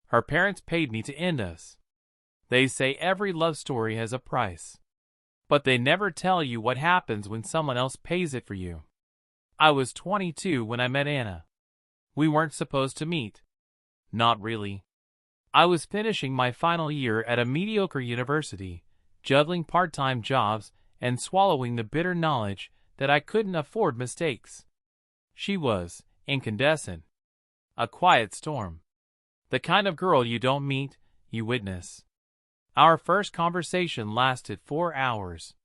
Her parents paid me to end us. They say every love story has a price. But they never tell you what happens when someone else pays it for you. I was 22 when I met Anna. We weren't supposed to meet. Not really. I was finishing my final year at a mediocre university, juggling part-time jobs and swallowing the bitter knowledge that I couldn't afford mistakes. She was incandescent. A quiet storm. The kind of girl you don't meet, you witness. Our first conversation lasted 4 hours.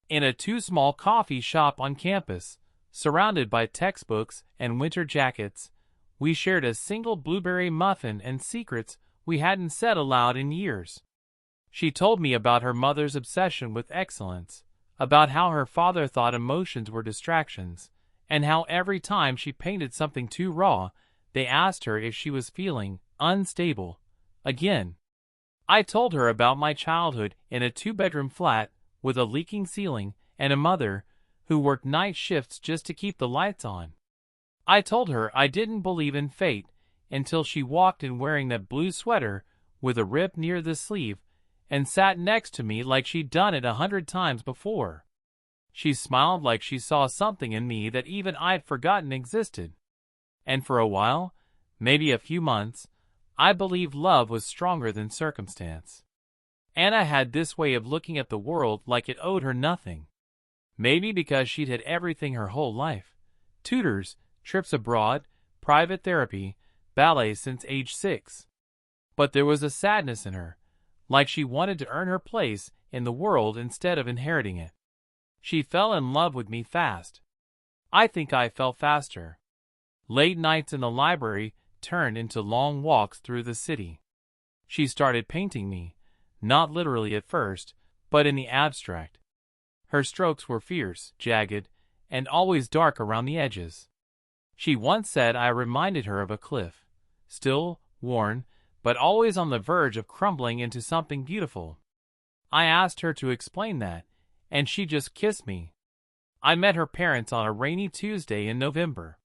In a too-small coffee shop on campus, surrounded by textbooks and winter jackets, we shared a single blueberry muffin and secrets we hadn't said aloud in years. She told me about her mother's obsession with excellence, about how her father thought emotions were distractions, and how every time she painted something too raw, they asked her if she was feeling unstable again. I told her about my childhood in a 2-bedroom flat with a leaking ceiling and a mother who worked night shifts just to keep the lights on. I told her I didn't believe in fate until she walked in wearing that blue sweater with a rip near the sleeve and sat next to me like she'd done it 100 times before. She smiled like she saw something in me that even I'd forgotten existed. And for a while, maybe a few months, I believed love was stronger than circumstance. Anna had this way of looking at the world like it owed her nothing. Maybe because she'd had everything her whole life. Tutors, trips abroad, private therapy, ballet since age 6. But there was a sadness in her, like she wanted to earn her place in the world instead of inheriting it. She fell in love with me fast. I think I fell faster. Late nights in the library turned into long walks through the city. She started painting me, not literally at first, but in the abstract. Her strokes were fierce, jagged, and always dark around the edges. She once said I reminded her of a cliff, still, worn, but always on the verge of crumbling into something beautiful. I asked her to explain that, and she just kissed me. I met her parents on a rainy Tuesday in November.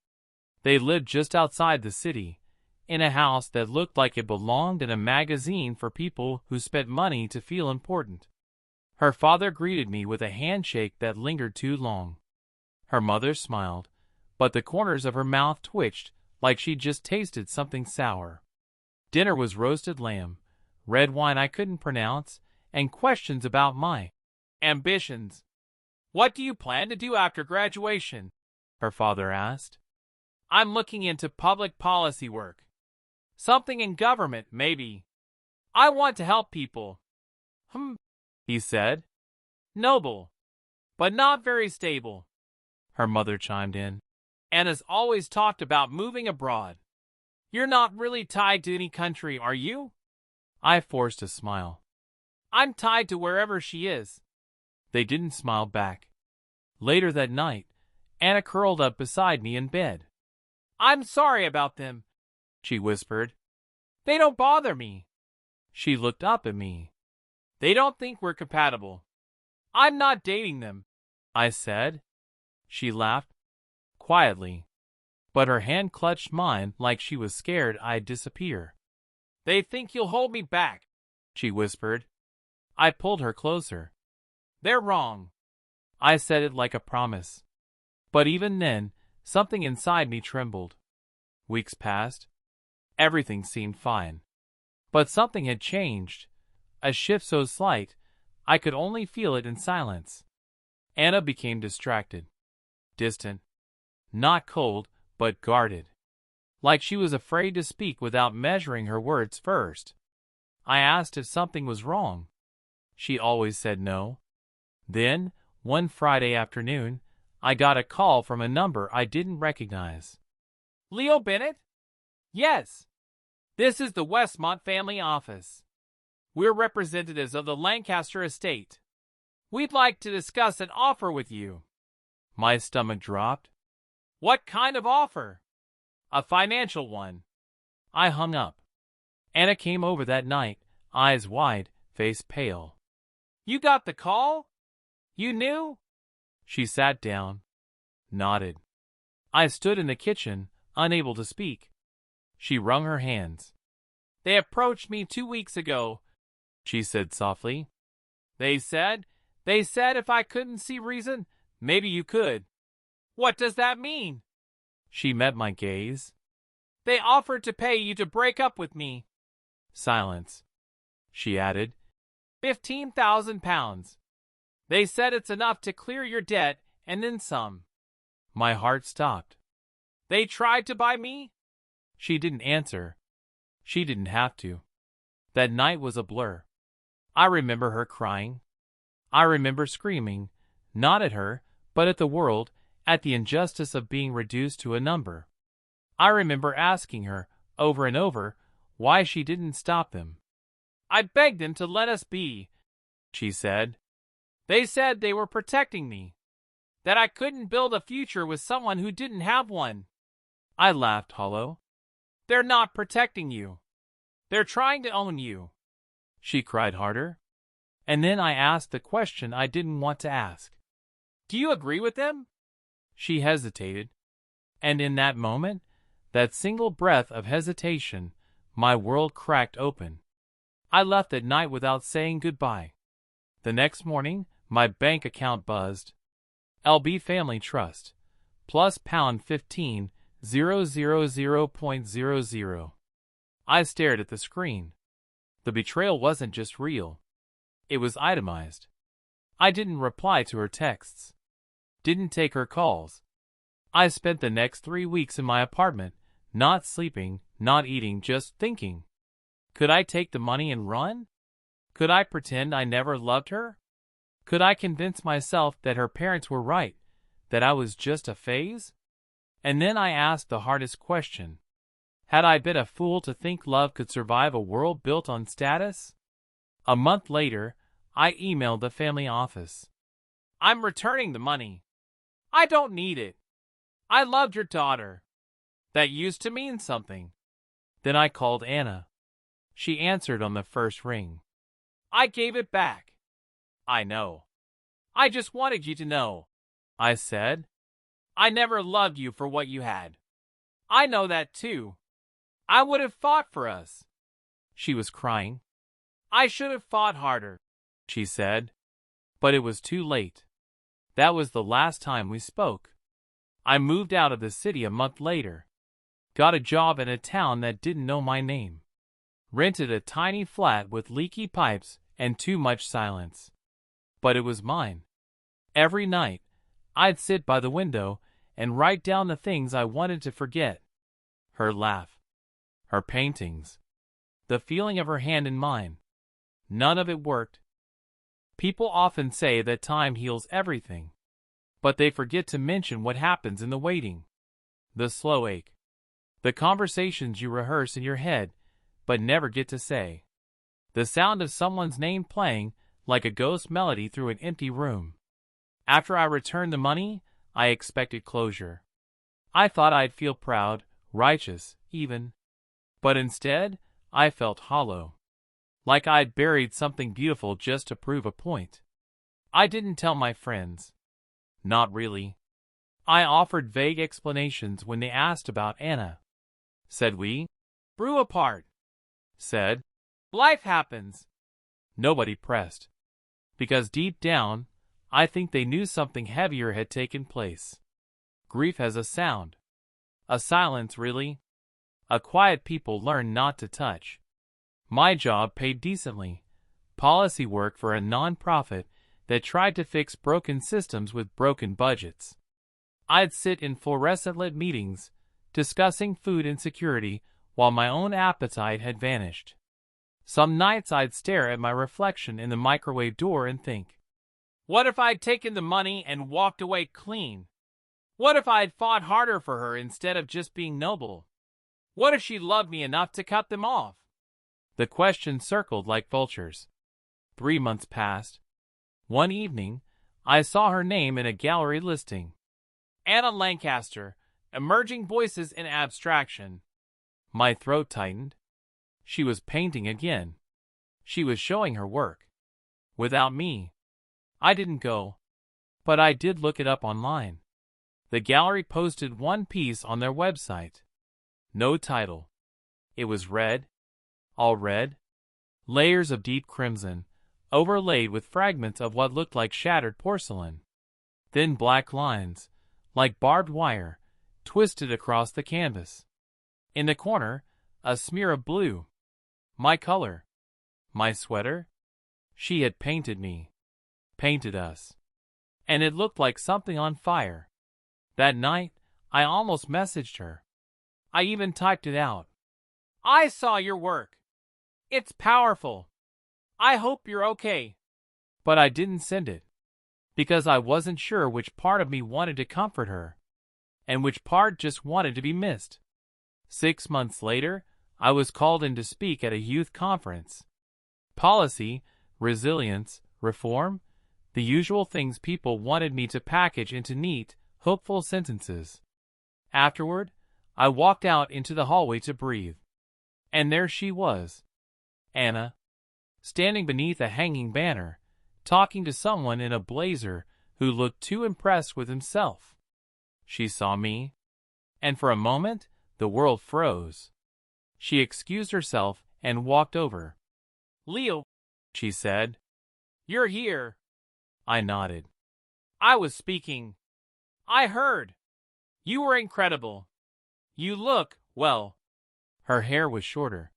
They lived just outside the city, in a house that looked like it belonged in a magazine for people who spent money to feel important. Her father greeted me with a handshake that lingered too long. Her mother smiled, but the corners of her mouth twitched like she'd just tasted something sour. Dinner was roasted lamb, red wine I couldn't pronounce, and questions about my ambitions. "What do you plan to do after graduation?" her father asked. "I'm looking into public policy work. Something in government, maybe. I want to help people." He said. "Noble, but not very stable," her mother chimed in. "Anna's always talked about moving abroad. You're not really tied to any country, are you?" I forced a smile. "I'm tied to wherever she is." They didn't smile back. Later that night, Anna curled up beside me in bed. "I'm sorry about them," she whispered. "They don't bother me." She looked up at me. "They don't think we're compatible." "I'm not dating them," I said. She laughed, quietly, but her hand clutched mine like she was scared I'd disappear. "They think you'll hold me back," she whispered. I pulled her closer. "They're wrong." I said it like a promise. But even then, something inside me trembled. Weeks passed. Everything seemed fine. But something had changed. A shift so slight, I could only feel it in silence. Anna became distracted. Distant. Not cold, but guarded. Like she was afraid to speak without measuring her words first. I asked if something was wrong. She always said no. Then, one Friday afternoon, I got a call from a number I didn't recognize. "Leo Bennett?" "Yes. This is the Westmont family office. We're representatives of the Lancaster estate. We'd like to discuss an offer with you." My stomach dropped. "What kind of offer?" "A financial one." I hung up. Anna came over that night, eyes wide, face pale. "You got the call? You knew?" She sat down, nodded. I stood in the kitchen, unable to speak. She wrung her hands. They approached me 2 weeks ago, she said softly. They said if I couldn't see reason, maybe you could. What does that mean? She met my gaze. They offered to pay you to break up with me. Silence. She added, £15,000. They said it's enough to clear your debt and then some. My heart stopped. They tried to buy me? She didn't answer. She didn't have to. That night was a blur. I remember her crying. I remember screaming, not at her, but at the world, at the injustice of being reduced to a number. I remember asking her, over and over, why she didn't stop them. I begged them to let us be, she said. They said they were protecting me, that I couldn't build a future with someone who didn't have one. I laughed hollow. They're not protecting you. They're trying to own you. She cried harder. And then I asked the question I didn't want to ask. Do you agree with them? She hesitated. And in that moment, that single breath of hesitation, my world cracked open. I left that night without saying goodbye. The next morning, my bank account buzzed. LB Family Trust. Plus pound 15,000.00. I stared at the screen. The betrayal wasn't just real. It was itemized. I didn't reply to her texts. Didn't take her calls. I spent the next 3 weeks in my apartment, not sleeping, not eating, just thinking. Could I take the money and run? Could I pretend I never loved her? Could I convince myself that her parents were right, that I was just a phase? And then I asked the hardest question. Had I been a fool to think love could survive a world built on status? A month later, I emailed the family office. I'm returning the money. I don't need it. I loved your daughter. That used to mean something. Then I called Anna. She answered on the first ring. I gave it back. I know. I just wanted you to know, I said. I never loved you for what you had. I know that too. I would have fought for us. She was crying. I should have fought harder, she said. But it was too late. That was the last time we spoke. I moved out of the city a month later. Got a job in a town that didn't know my name. Rented a tiny flat with leaky pipes and too much silence. But it was mine. Every night, I'd sit by the window and write down the things I wanted to forget. Her laugh. Her paintings. The feeling of her hand in mine. None of it worked. People often say that time heals everything. But they forget to mention what happens in the waiting. The slow ache. The conversations you rehearse in your head, but never get to say. The sound of someone's name playing like a ghost melody through an empty room. After I returned the money, I expected closure. I thought I'd feel proud, righteous, even. But instead, I felt hollow. Like I'd buried something beautiful just to prove a point. I didn't tell my friends. Not really. I offered vague explanations when they asked about Anna. Said we grew apart. Said, life happens. Nobody pressed. Because deep down, I think they knew something heavier had taken place. Grief has a sound. A silence, really. A quiet people learn not to touch. My job paid decently. Policy work for a non-profit that tried to fix broken systems with broken budgets. I'd sit in fluorescent-lit meetings, discussing food insecurity while my own appetite had vanished. Some nights I'd stare at my reflection in the microwave door and think, what if I'd taken the money and walked away clean? What if I'd fought harder for her instead of just being noble? What if she loved me enough to cut them off? The questions circled like vultures. 3 months passed. One evening, I saw her name in a gallery listing. Anna Lancaster, Emerging Voices in Abstraction. My throat tightened. She was painting again. She was showing her work. Without me. I didn't go. But I did look it up online. The gallery posted one piece on their website. No title. It was red. all red, layers of deep crimson, overlaid with fragments of what looked like shattered porcelain. Thin black lines, like barbed wire, twisted across the canvas. In the corner, a smear of blue. My color. My sweater. She had painted me. Painted us. And it looked like something on fire. That night, I almost messaged her. I even typed it out. I saw your work. It's powerful. I hope you're okay. But I didn't send it. Because I wasn't sure which part of me wanted to comfort her, and which part just wanted to be missed. 6 months later, I was called in to speak at a youth conference. Policy, resilience, reform, the usual things people wanted me to package into neat, hopeful sentences. Afterward, I walked out into the hallway to breathe. And there she was, Anna, standing beneath a hanging banner, talking to someone in a blazer who looked too impressed with himself. She saw me, and for a moment, the world froze. She excused herself and walked over. Leo, she said. You're here. I nodded. I was speaking. I heard. You were incredible. You look, well. Her hair was shorter.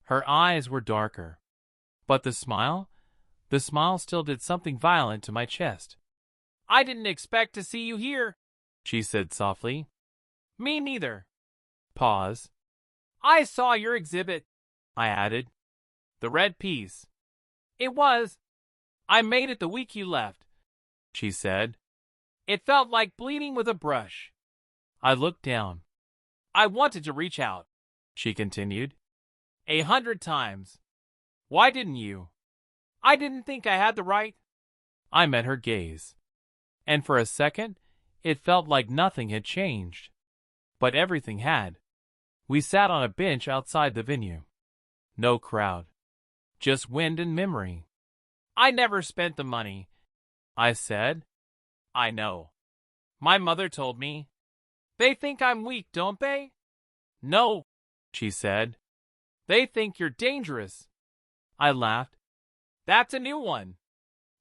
Her eyes were darker. But the smile still did something violent to my chest. I didn't expect to see you here, she said softly. Me neither. Pause. I saw your exhibit, I added. The red piece. It was. I made it the week you left, she said. It felt like bleeding with a brush. I looked down. I wanted to reach out, she continued. 100 times. Why didn't you? I didn't think I had the right. I met her gaze. And for a second, it felt like nothing had changed. But everything had. We sat on a bench outside the venue. No crowd. Just wind and memory. I never spent the money, I said. I know. My mother told me. They think I'm weak, don't they? No, she said. They think you're dangerous. I laughed. That's a new one.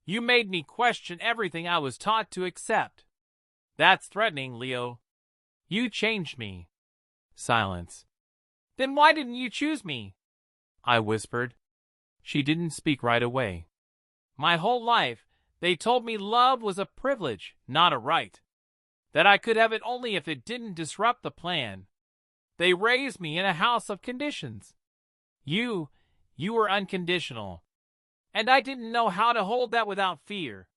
You made me question everything I was taught to accept. That's threatening, Leo. You changed me. Silence. Then why didn't you choose me? I whispered. She didn't speak right away. My whole life, they told me love was a privilege, not a right. That I could have it only if it didn't disrupt the plan. They raised me in a house of conditions. You were unconditional. And I didn't know how to hold that without fear.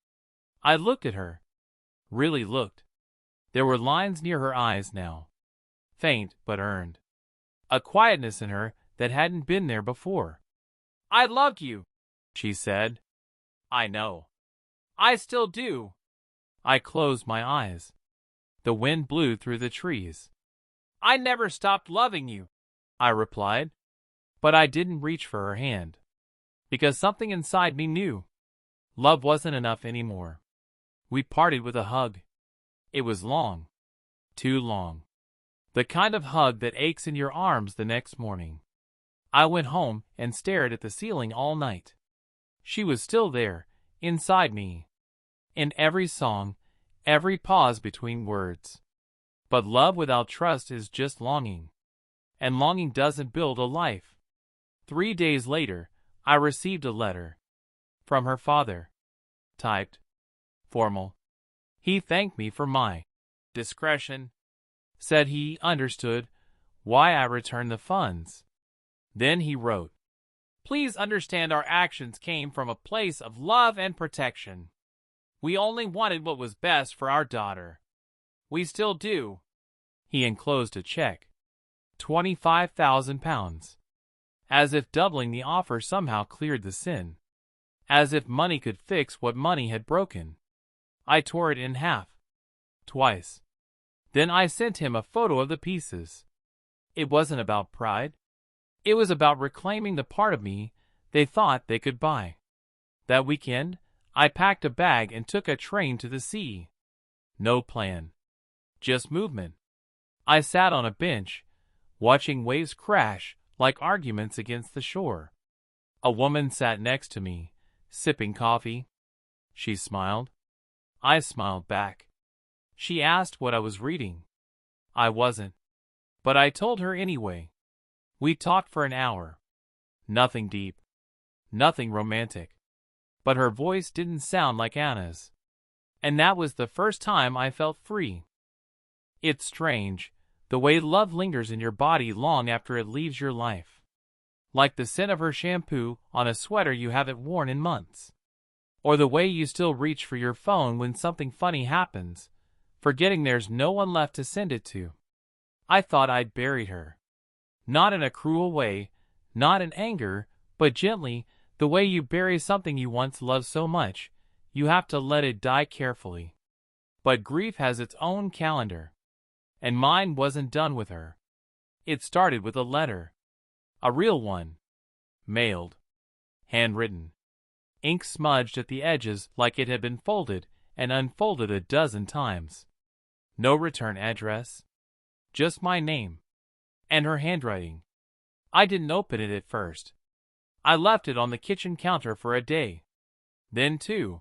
I looked at her. Really looked. There were lines near her eyes now. Faint but earned. A quietness in her that hadn't been there before. I loved you, she said. I know. I still do. I closed my eyes. The wind blew through the trees. I never stopped loving you, I replied. But I didn't reach for her hand. Because something inside me knew. Love wasn't enough anymore. We parted with a hug. It was long. Too long. The kind of hug that aches in your arms the next morning. I went home and stared at the ceiling all night. She was still there, inside me. In every song, every pause between words. But love without trust is just longing. And longing doesn't build a life. 3 days later, I received a letter. From her father. Typed. Formal. He thanked me for my discretion. Said he understood why I returned the funds. Then he wrote, Please understand our actions came from a place of love and protection. We only wanted what was best for our daughter. We still do. He enclosed a check. £25,000. As if doubling the offer somehow cleared the sin. As if money could fix what money had broken. I tore it in half. Twice. Then I sent him a photo of the pieces. It wasn't about pride. It was about reclaiming the part of me they thought they could buy. That weekend, I packed a bag and took a train to the sea. No plan. Just movement. I sat on a bench, watching waves crash like arguments against the shore. A woman sat next to me, sipping coffee. She smiled. I smiled back. She asked what I was reading. I wasn't. But I told her anyway. We talked for an hour. Nothing deep. Nothing romantic. But her voice didn't sound like Anna's. And that was the first time I felt free. It's strange, the way love lingers in your body long after it leaves your life. Like the scent of her shampoo on a sweater you haven't worn in months. Or the way you still reach for your phone when something funny happens, forgetting there's no one left to send it to. I thought I'd buried her. Not in a cruel way, not in anger, but gently, the way you bury something you once loved so much. You have to let it die carefully. But grief has its own calendar. And mine wasn't done with her. It started with a letter. A real one. Mailed. Handwritten. Ink smudged at the edges like it had been folded and unfolded a dozen times. No return address. Just my name. And her handwriting. I didn't open it at first. I left it on the kitchen counter for a day. Then 2.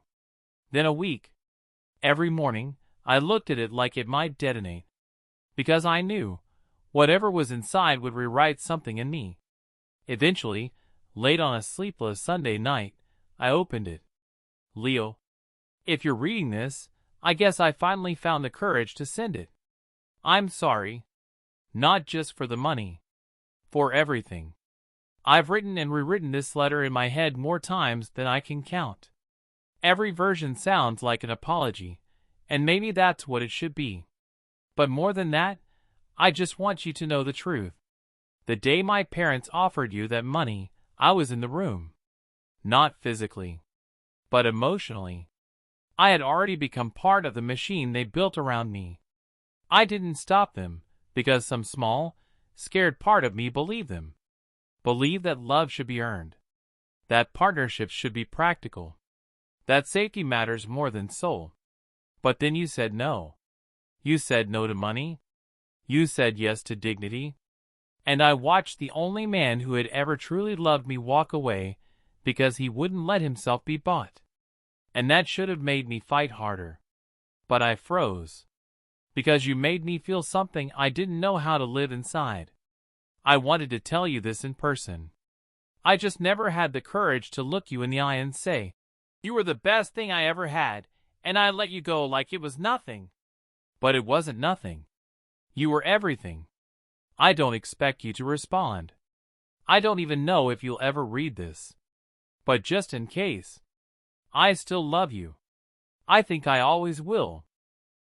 Then a week. Every morning, I looked at it like it might detonate. Because I knew, whatever was inside would rewrite something in me. Eventually, late on a sleepless Sunday night, I opened it. Leo, if you're reading this, I guess I finally found the courage to send it. I'm sorry. Not just for the money. For everything. I've written and rewritten this letter in my head more times than I can count. Every version sounds like an apology, and maybe that's what it should be. But more than that, I just want you to know the truth. The day my parents offered you that money, I was in the room. Not physically, but emotionally. I had already become part of the machine they built around me. I didn't stop them, because some small, scared part of me believed them. Believed that love should be earned. That partnerships should be practical. That safety matters more than soul. But then you said no. You said no to money. You said yes to dignity. And I watched the only man who had ever truly loved me walk away because he wouldn't let himself be bought. And that should have made me fight harder. But I froze. Because you made me feel something I didn't know how to live inside. I wanted to tell you this in person. I just never had the courage to look you in the eye and say, "You were the best thing I ever had, and I let you go like it was nothing." But it wasn't nothing. You were everything. I don't expect you to respond. I don't even know if you'll ever read this. But just in case, I still love you. I think I always will.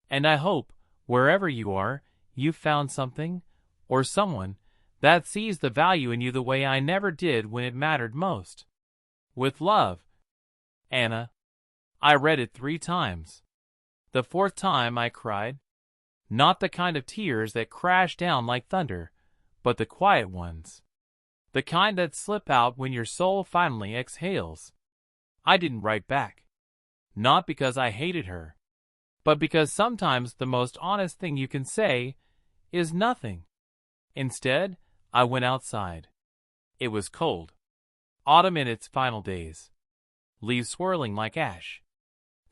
And I hope, wherever you are, you've found something, or someone, that sees the value in you the way I never did when it mattered most. With love, Anna. I read it 3 times. The 4th time I cried. Not the kind of tears that crash down like thunder, but the quiet ones. The kind that slip out when your soul finally exhales. I didn't write back. Not because I hated her, but because sometimes the most honest thing you can say is nothing. Instead, I went outside. It was cold. Autumn in its final days. Leaves swirling like ash.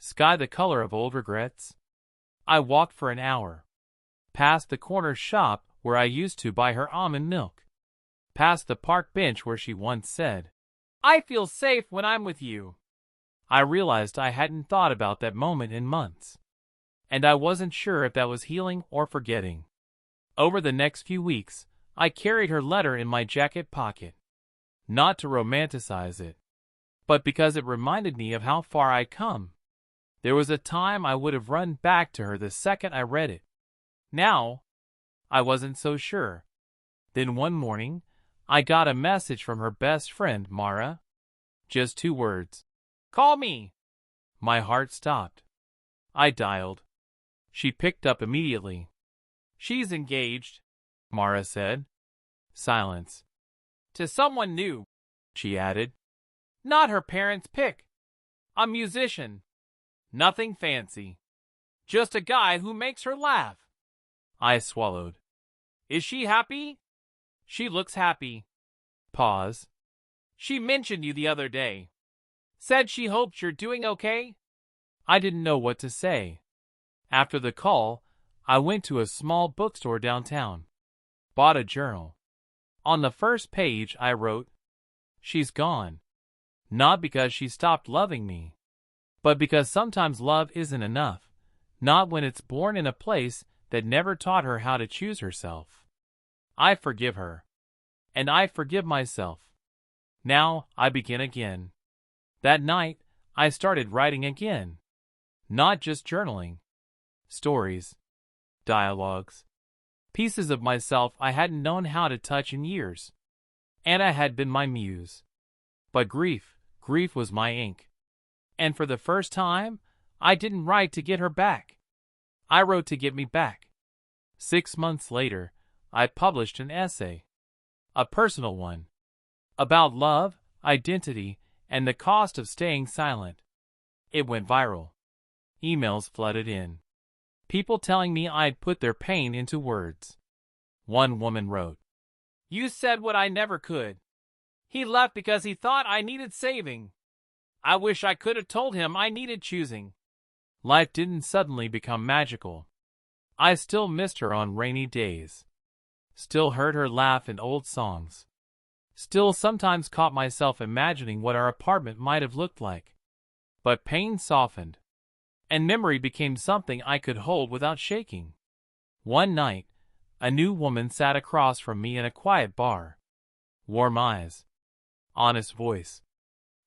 Sky the color of old regrets. I walked for an hour. Past the corner shop where I used to buy her almond milk. Past the park bench where she once said, "I feel safe when I'm with you." I realized I hadn't thought about that moment in months. And I wasn't sure if that was healing or forgetting. Over the next few weeks, I carried her letter in my jacket pocket. Not to romanticize it, but because it reminded me of how far I'd come. There was a time I would have run back to her the second I read it. Now, I wasn't so sure. Then one morning, I got a message from her best friend, Mara. Just 2 words. "Call me." My heart stopped. I dialed. She picked up immediately. "She's engaged," Mara said. Silence. "To someone new," she added. "Not her parents' pick. A musician. Nothing fancy. Just a guy who makes her laugh." I swallowed. "Is she happy?" "She looks happy." Pause. She mentioned you the other day. Said she hoped you're doing okay? I didn't know what to say. After the call, I went to a small bookstore downtown. Bought a journal. On the first page I wrote, "She's gone. Not because she stopped loving me, but because sometimes love isn't enough, not when it's born in a place that never taught her how to choose herself. I forgive her. And I forgive myself. Now I begin again." That night, I started writing again. Not just journaling. Stories. Dialogues. Pieces of myself I hadn't known how to touch in years. Anna had been my muse. But grief was my ink. And for the first time, I didn't write to get her back. I wrote to get me back. 6 months later, I published an essay. A personal one. About love, identity, and the cost of staying silent. It went viral. Emails flooded in. People telling me I'd put their pain into words. One woman wrote, "You said what I never could. He left because he thought I needed saving. I wish I could have told him I needed choosing." Life didn't suddenly become magical. I still missed her on rainy days. Still heard her laugh in old songs. Still sometimes caught myself imagining what our apartment might have looked like. But pain softened, and memory became something I could hold without shaking. One night, a new woman sat across from me in a quiet bar. Warm eyes. Honest voice.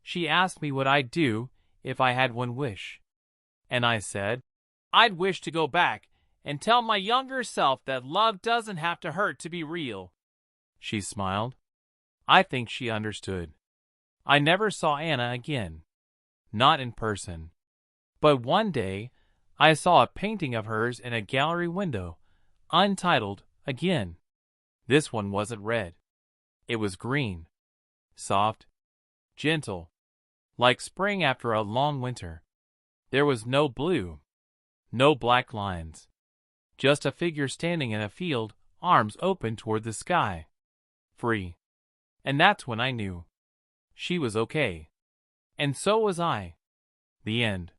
She asked me what I'd do if I had one wish. And I said, I'd wish to go back and tell my younger self that love doesn't have to hurt to be real. She smiled. I think she understood. I never saw Anna again. Not in person. But one day, I saw a painting of hers in a gallery window, untitled again. This one wasn't red. It was green. Soft. Gentle. Like spring after a long winter. There was no blue. No black lines. Just a figure standing in a field, arms open toward the sky. Free. And that's when I knew. She was okay. And so was I. The end.